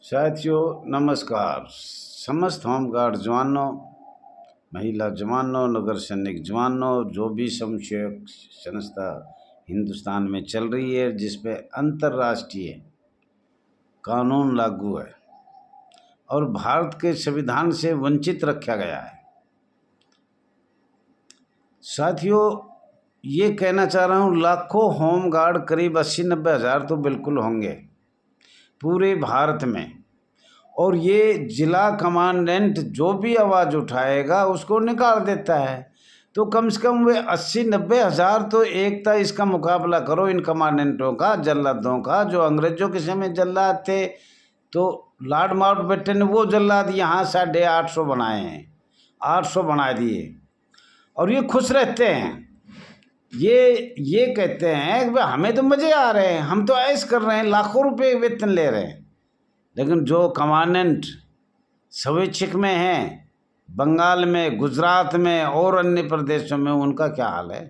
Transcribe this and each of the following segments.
साथियों नमस्कार। समस्त होमगार्ड जवानों, महिला जवानों, नगर सैनिक जवानों, जो भी समशेक संस्था हिंदुस्तान में चल रही है जिस पे अंतर्राष्ट्रीय कानून लागू है और भारत के संविधान से वंचित रखा गया है। साथियों, ये कहना चाह रहा हूँ, लाखों होमगार्ड करीब 80-90 हज़ार तो बिल्कुल होंगे पूरे भारत में, और ये जिला कमांडेंट जो भी आवाज़ उठाएगा उसको निकाल देता है। तो कम से कम वे 80-90 हज़ार तो एकता इसका मुकाबला करो इन कमांडेंटों का, जल्लादों का, जो अंग्रेजों के समय जल्लाद थे। तो लॉर्ड माउंटबेटन ने वो जल्लाद यहाँ 850 बनाए हैं, 800 बना दिए, और ये खुश रहते हैं। ये कहते हैं कि हमें तो मज़े आ रहे हैं, हम तो ऐश कर रहे हैं, लाखों रुपए वेतन ले रहे हैं। लेकिन जो कमांडेंट स्वैच्छिक में हैं, बंगाल में, गुजरात में और अन्य प्रदेशों में, उनका क्या हाल है?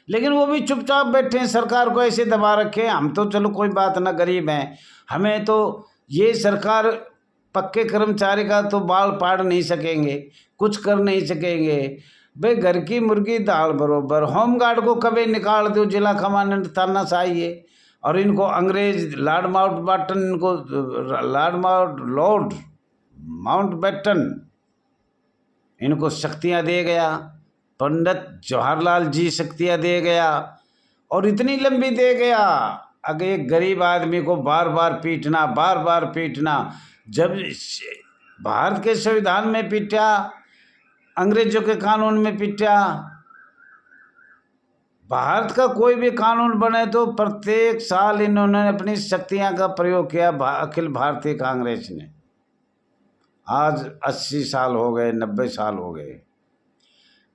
लेकिन वो भी चुपचाप बैठे हैं, सरकार को ऐसे दबा रखे। हम तो चलो कोई बात ना, गरीब हैं, हमें तो ये सरकार पक्के कर्मचारी का तो बाल पाड़ नहीं सकेंगे, कुछ कर नहीं सकेंगे। भाई घर की मुर्गी दाल बरोबर। होमगार्ड को कभी निकाल दो, जिला कमांडेंट तानाशाही है, और इनको अंग्रेज लॉर्ड माउंटबेटन, इनको लॉर्ड माउंटबेटन इनको शक्तियां दे गया, पंडित जवाहरलाल जी शक्तियां दे गया, और इतनी लंबी दे गया। अगर एक गरीब आदमी को बार बार पीटना, जब भारत के संविधान में पीटा, अंग्रेजों के कानून में पीटा, भारत का कोई भी कानून बने तो प्रत्येक साल इन्होंने अपनी शक्तियां का प्रयोग किया। अखिल भारतीय कांग्रेस ने आज 80 साल हो गए, 90 साल हो गए,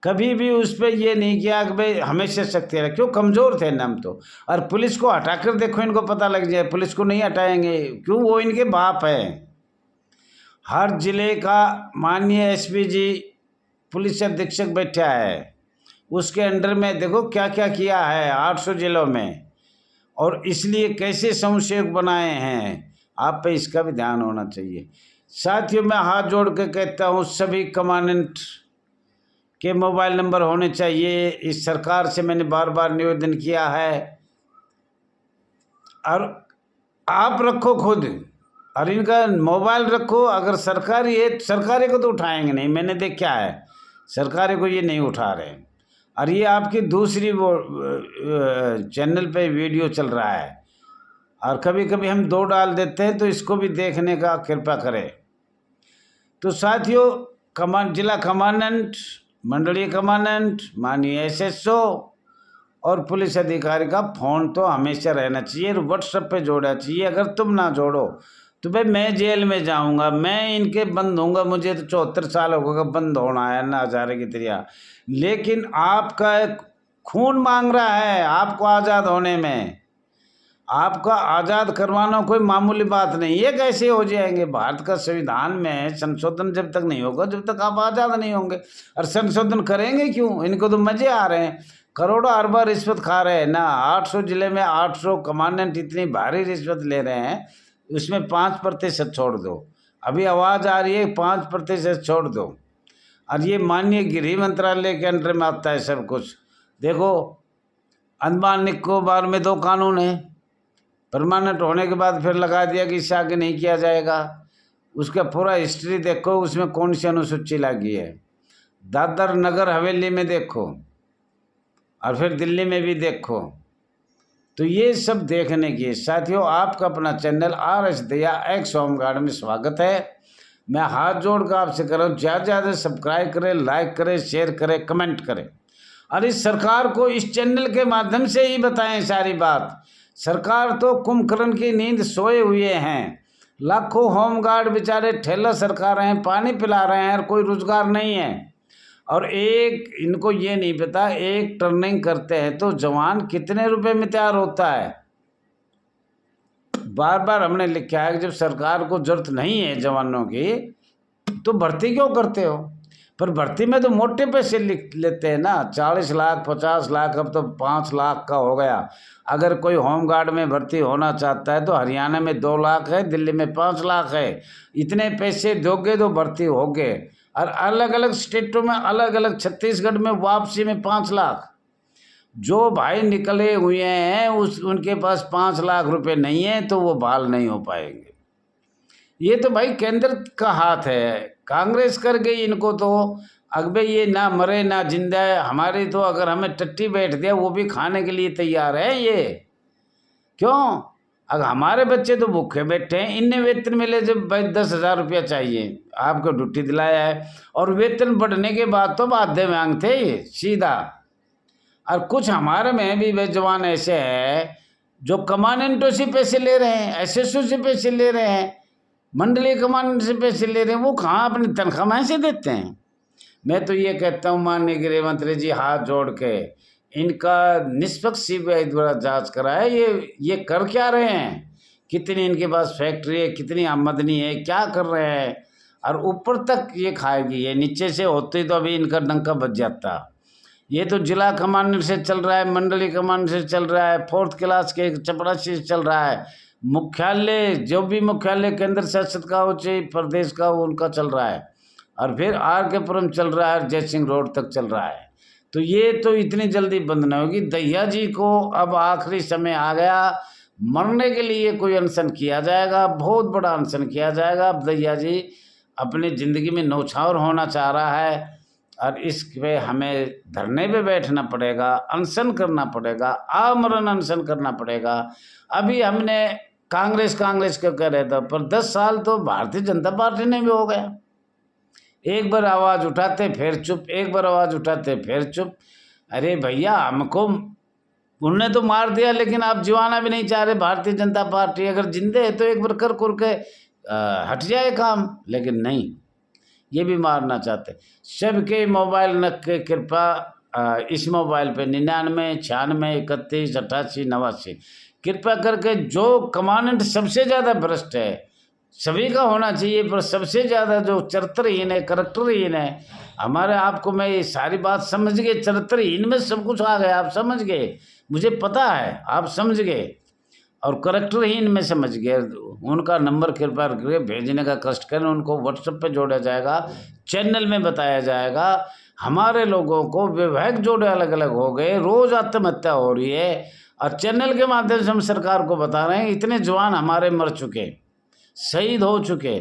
कभी भी उस पर ये नहीं किया कि भाई हमेशा शक्ति है। क्यों? कमज़ोर थे ना हम तो। और पुलिस को हटाकर देखो, इनको पता लग जाए। पुलिस को नहीं हटाएंगे, क्यों? वो इनके बाप है। हर जिले का माननीय एसपी जी, पुलिस अधीक्षक बैठा है, उसके अंडर में देखो क्या क्या किया है 800 जिलों में, और इसलिए कैसे संशोधन बनाए हैं। आप पे इसका भी ध्यान होना चाहिए। साथियों, मैं हाथ जोड़ के कहता हूँ, सभी कमांडेंट के मोबाइल नंबर होने चाहिए। इस सरकार से मैंने बार बार निवेदन किया है, और आप रखो खुद, और इनका मोबाइल रखो। अगर सरकारी है, सरकारी को तो उठाएंगे नहीं, मैंने देखा है, सरकारी को ये नहीं उठा रहे। और ये आपकी दूसरी वो चैनल पे वीडियो चल रहा है, और कभी कभी हम 2 डाल देते हैं, तो इसको भी देखने का कृपा करें। तो साथियों, जिला कमांडेंट, मंडलीय कमांडेंट, माननीय एसएसओ और पुलिस अधिकारी का फ़ोन तो हमेशा रहना चाहिए, व्हाट्सएप पे जोड़ना चाहिए। अगर तुम ना जोड़ो तो भाई मैं जेल में जाऊंगा, मैं इनके बंद होऊंगा। मुझे तो 74 साल हो गए बंद होना है ना, हज़ारे की तरह। लेकिन आपका खून मांग रहा है आपको आज़ाद होने में। आपका आज़ाद करवाना कोई मामूली बात नहीं है। कैसे हो जाएंगे? भारत का संविधान में संशोधन जब तक नहीं होगा, जब तक आप आज़ाद नहीं होंगे। और संशोधन करेंगे क्यों? इनको तो मज़े आ रहे हैं, करोड़ों अरबा रिश्वत खा रहे हैं ना। 800 जिले में 800 कमांडेंट इतनी भारी रिश्वत ले रहे हैं, उसमें 5% छोड़ दो। अभी आवाज़ आ रही है 5% छोड़ दो। और ये माननीय गृह मंत्रालय के अंडर में आता है सब कुछ। देखो, अंडमान निकोबार में 2 कानून हैं, परमानेंट होने के बाद फिर लगा दिया कि इससे आगे नहीं किया जाएगा। उसका पूरा हिस्ट्री देखो, उसमें कौन सी अनुसूची लगी है। दादर नगर हवेली में देखो, और फिर दिल्ली में भी देखो। तो ये सब देखने की। साथियों, आपका अपना चैनल RS दया एक्स होमगार्ड में स्वागत है। मैं हाथ जोड़ कर आपसे कर रहा हूँ, ज़्यादा से ज़्यादा सब्सक्राइब करें, लाइक करें, शेयर करें, कमेंट करें, और इस सरकार को इस चैनल के माध्यम से ही बताएं सारी बात। सरकार तो कुंभकर्ण की नींद सोए हुए हैं। लाखों होमगार्ड बेचारे ठेला सरका रहे हैं, पानी पिला रहे हैं, और कोई रोजगार नहीं है। और एक इनको ये नहीं पता, एक टर्निंग करते हैं तो जवान कितने रुपए में तैयार होता है। बार बार हमने लिखा है कि जब सरकार को जरूरत नहीं है जवानों की, तो भर्ती क्यों करते हो? पर भर्ती में तो मोटे पैसे लेते हैं ना, 40 लाख 50 लाख, अब तो 5 लाख का हो गया। अगर कोई होमगार्ड में भर्ती होना चाहता है तो हरियाणा में 2 लाख है, दिल्ली में 5 लाख है। इतने पैसे दोगे तो भर्ती होगे। और अलग अलग स्टेटों में अलग अलग, छत्तीसगढ़ में वापसी में 5 लाख। जो भाई निकले हुए हैं उनके पास 5 लाख रुपए नहीं है तो वो बहाल नहीं हो पाएंगे। ये तो भाई केंद्र का हाथ है, कांग्रेस कर गई इनको तो। अगर ये ना मरे ना जिंदा है, हमारी तो अगर हमें टट्टी बैठ दिया वो भी खाने के लिए तैयार है ये। क्यों? अगर हमारे बच्चे तो भूखे बैठे हैं, इन्हें वेतन मिले जब भाई 10,000 रुपया चाहिए, आपको ड्यूटी दिलाया है, और वेतन बढ़ने के बाद तो बाध्य मांगते ये सीधा। और कुछ हमारे में भी वे जवान ऐसे हैं जो कमांडेंटों से पैसे ले रहे हैं, एसएसओ से पैसे ले रहे हैं, मंडलीय कमांडेंट से पैसे ले रहे हैं। वो कहाँ अपनी तनख्वाह से देते हैं? मैं तो ये कहता हूँ माननीय गृह मंत्री जी, हाथ जोड़ के इनका निष्पक्ष सीबीआई द्वारा जांच कराए। ये कर क्या रहे हैं? कितनी इनके पास फैक्ट्री है, कितनी आमदनी है, क्या कर रहे हैं? और ऊपर तक ये खाएगी, ये नीचे से होती तो अभी इनका डंका बच जाता। ये तो जिला कमांडर से चल रहा है, मंडली कमांडर से चल रहा है, 4th क्लास के चपरासी से चल रहा है, मुख्यालय जो भी मुख्यालय केंद्र शासित का हो चाहे प्रदेश का हो उनका चल रहा है, और फिर आर.के. पुरम चल रहा है, जयसिंह रोड तक चल रहा है। तो ये तो इतनी जल्दी बंद ना होगी। दहिया जी को अब आखिरी समय आ गया, मरने के लिए कोई अनशन किया जाएगा, बहुत बड़ा अनशन किया जाएगा। अब दहिया जी अपनी ज़िंदगी में नौछावर होना चाह रहा है, और इस पे हमें धरने पे बैठना पड़ेगा, अनशन करना पड़ेगा, आमरण अनशन करना पड़ेगा। अभी हमने कांग्रेस का कह रहे थे, पर 10 साल तो भारतीय जनता पार्टी ने भी हो गया। एक बार आवाज़ उठाते फिर चुप, एक बार आवाज़ उठाते फिर चुप। अरे भैया, हमको उन्होंने तो मार दिया, लेकिन आप जीवाना भी नहीं चाह रहे। भारतीय जनता पार्टी अगर जिंदे है तो एक बार कर के हट जाए काम, लेकिन नहीं, ये भी मारना चाहते। सबके मोबाइल नक के कृपा इस मोबाइल पे 99 96 31 88 89 कृपया करके जो कमांडेंट सबसे ज़्यादा भ्रष्ट है, सभी का होना चाहिए, पर सबसे ज़्यादा जो चरित्रहीन है, करैक्टरहीन है, हमारे आपको मैं ये सारी बात समझ गए। चरित्रहीन में सब कुछ आ गया, आप समझ गए, मुझे पता है आप समझ गए। और करैक्टरहीन में समझ गए, उनका नंबर कृपया करके भेजने का कष्ट करें, उनको व्हाट्सएप पे जोड़ा जाएगा, चैनल में बताया जाएगा। हमारे लोगों को विभाग जोड़े अलग अलग हो गए, रोज़ आत्महत्या हो रही है, और चैनल के माध्यम से हम सरकार को बता रहे हैं इतने जवान हमारे मर चुके, शहीद हो चुके,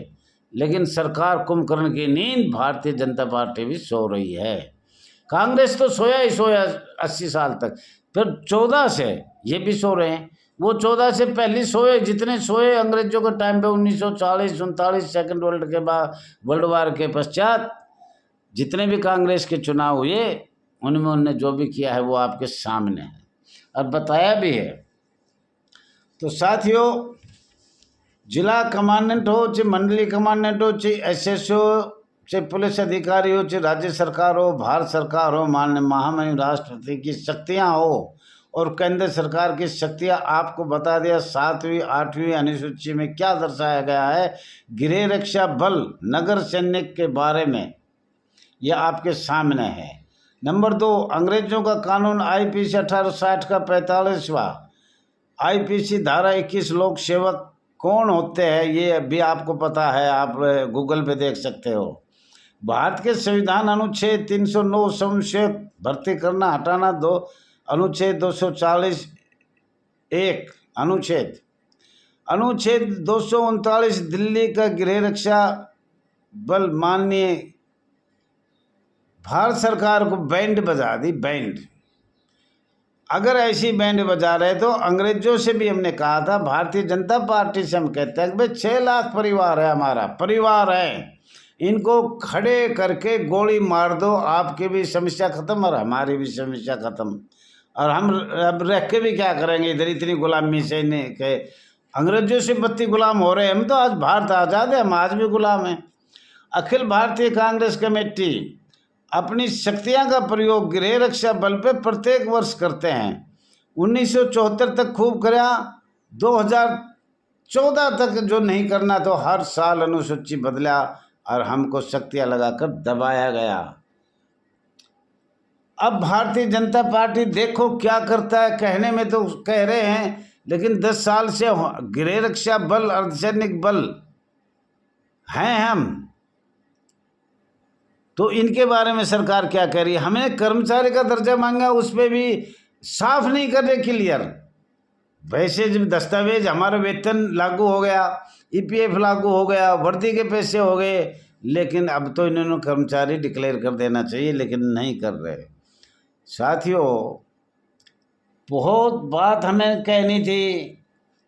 लेकिन सरकार कुंभकर्ण की नींद भारतीय जनता पार्टी भी सो रही है। कांग्रेस तो सोया ही सोया 80 साल तक, फिर 14 से ये भी सो रहे हैं। वो 14 से पहले सोए, जितने सोए अंग्रेजों के टाइम पे 1940 39 सेकेंड वर्ल्ड वार के पश्चात जितने भी कांग्रेस के चुनाव हुए, उनमें उन्होंने जो भी किया है वो आपके सामने है और बताया भी है। तो साथियों, जिला कमांडेंट हो चाहे मंडली कमांडेंट हो चाहे एसएसओ चाहे पुलिस अधिकारी हो चाहे राज्य सरकार हो, भारत सरकार हो, माननीय महामहिम राष्ट्रपति की शक्तियां हो और केंद्र सरकार की शक्तियां, आपको बता दिया 7वीं 8वीं अनुसूची में क्या दर्शाया गया है गृह रक्षा बल नगर सैनिक के बारे में, यह आपके सामने है। नंबर 2, अंग्रेजों का कानून आईपीसी 1860 का 45वां आईपीसी धारा 21 लोक सेवक कौन होते हैं ये भी आपको पता है, आप गूगल पे देख सकते हो। भारत के संविधान अनुच्छेद 309 संशय भर्ती करना हटाना, अनुच्छेद 240 1 अनुच्छेद 239 दिल्ली का गृह रक्षा बल माननीय भारत सरकार को बैंड बजा दी, बैंड। अगर ऐसी बैंड बजा रहे तो अंग्रेजों से भी हमने कहा था, भारतीय जनता पार्टी से हम कहते हैं कि भाई 6 लाख परिवार है, हमारा परिवार है, इनको खड़े करके गोली मार दो, आपकी भी समस्या खत्म और हमारी भी समस्या खत्म। और हम अब रह के भी क्या करेंगे इधर, इतनी गुलामी से नहीं के अंग्रेजों से 32 गुलाम हो रहे हैं हम, तो आज भारत आज़ाद है, हम आज भी गुलाम हैं। अखिल भारतीय कांग्रेस कमेटी अपनी शक्तियां का प्रयोग गृह रक्षा बल पे प्रत्येक वर्ष करते हैं। 1974 तक खूब कराया, 2014 तक जो नहीं करना तो हर साल अनुसूची बदला, और हमको शक्तियाँ लगाकर दबाया गया। अब भारतीय जनता पार्टी देखो क्या करता है। कहने में तो कह रहे हैं, लेकिन 10 साल से गृह रक्षा बल, अर्धसैनिक बल हैं हम, तो इनके बारे में सरकार क्या कह रही है। हमने कर्मचारी का दर्जा मांगा, उस पर भी साफ नहीं कर रहे क्लियर। वैसे जब दस्तावेज, हमारा वेतन लागू हो गया, ईपीएफ लागू हो गया, वर्दी के पैसे हो गए, लेकिन अब तो इन्होंने कर्मचारी डिक्लेयर कर देना चाहिए, लेकिन नहीं कर रहे। साथियों, बहुत बात हमें कहनी थी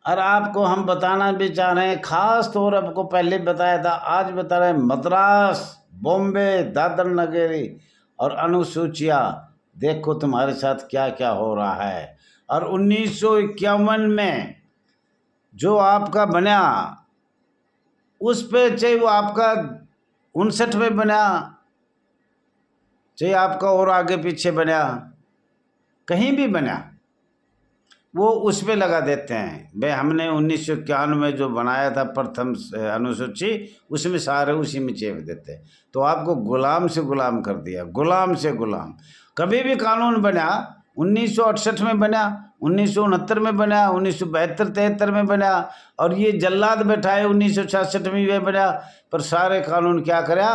और आपको हम बताना भी चाह रहे हैं। खास तौर आपको पहले बताया था, आज बता रहे हैं। मद्रास, बॉम्बे, दादर नगरी और अनुसूचियाँ, देखो तुम्हारे साथ क्या क्या हो रहा है। और 1951 में जो आपका बना, उस पे चाहे वो आपका 59 में बना, चाहे आपका और आगे पीछे बना, कहीं भी बना, वो उस पे लगा देते हैं। भाई हमने 1951 में जो बनाया था प्रथम अनुसूची, उसमें सारे उसी में चेप देते हैं। तो आपको गुलाम से गुलाम कर दिया, गुलाम से गुलाम। कभी भी कानून बना, 1968 में बना, 1969 में बना, 1972-73 में बना, और ये जल्लाद बैठाए 1966 में भी बना, पर सारे कानून क्या करा,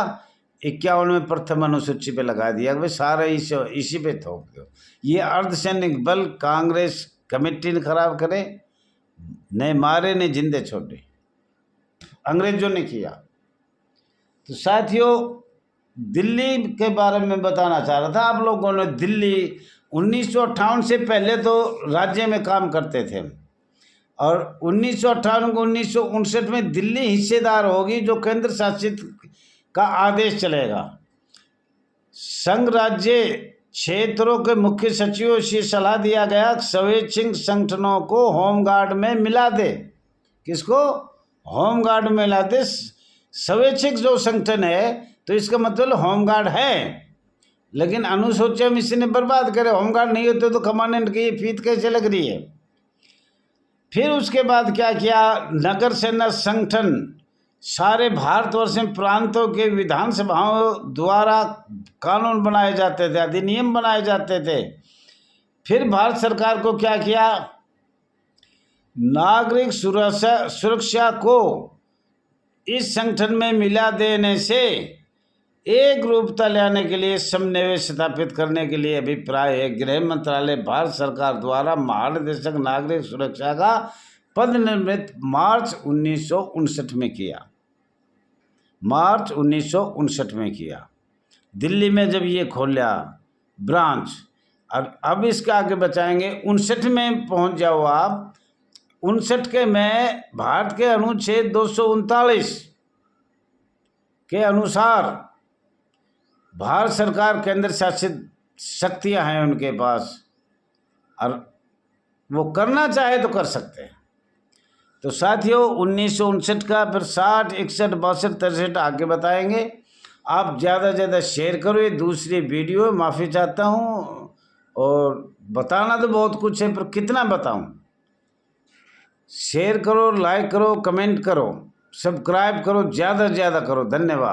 51 में प्रथम अनुसूची पे लगा दिया। भाई सारे इसी पे थोप दो। ये अर्धसैनिक बल कांग्रेस कमेटी ने खराब करे, नहीं मारे नहीं जिंदे छोड़े, अंग्रेजों ने किया। तो साथियों, दिल्ली के बारे में बताना चाह रहा था आप लोगों ने। दिल्ली 1958 से पहले तो राज्य में काम करते थे, और 1958 को 1959 में दिल्ली हिस्सेदार होगी, जो केंद्र शासित का आदेश चलेगा। संघ राज्य क्षेत्रों के मुख्य सचिवों से सलाह दिया गया, स्वैच्छिक संगठनों को होमगार्ड में मिला दे। किसको? होमगार्ड में मिला दे। स्वैच्छिक जो संगठन है, तो इसका मतलब होमगार्ड है, लेकिन अनुसूचित मिशन ने बर्बाद करे। होमगार्ड नहीं होते तो कमांडेंट की फीस कैसे लग रही है। फिर उसके बाद क्या किया, नगर सेना संगठन सारे भारतवर्ष में प्रांतों के विधानसभाओं द्वारा कानून बनाए जाते थे, अधिनियम बनाए जाते थे। फिर भारत सरकार को क्या किया, नागरिक सुरक्षा को इस संगठन में मिला देने से एक रूपता लाने के लिए, समन्वय स्थापित करने के लिए अभिप्राय है। गृह मंत्रालय भारत सरकार द्वारा महानिदेशक नागरिक सुरक्षा का पद निर्मित मार्च 1959 में किया। मार्च 1959 में किया। दिल्ली में जब ये खोला ब्रांच, और अब इसके आगे बचाएंगे। 59 में पहुंच जाओ आप। 59 के में भारत के अनुच्छेद 239 के अनुसार भारत सरकार केंद्र शासित शक्तियां हैं उनके पास, और वो करना चाहे तो कर सकते हैं। तो साथियों, 1959 का फिर 60, 61, 62, 63 आगे बताएंगे। आप ज़्यादा से ज़्यादा शेयर करो। ये दूसरी वीडियो, माफ़ी चाहता हूँ, और बताना तो बहुत कुछ है, पर कितना बताऊँ। शेयर करो, लाइक करो, कमेंट करो, सब्सक्राइब करो, ज़्यादा से ज़्यादा करो। धन्यवाद।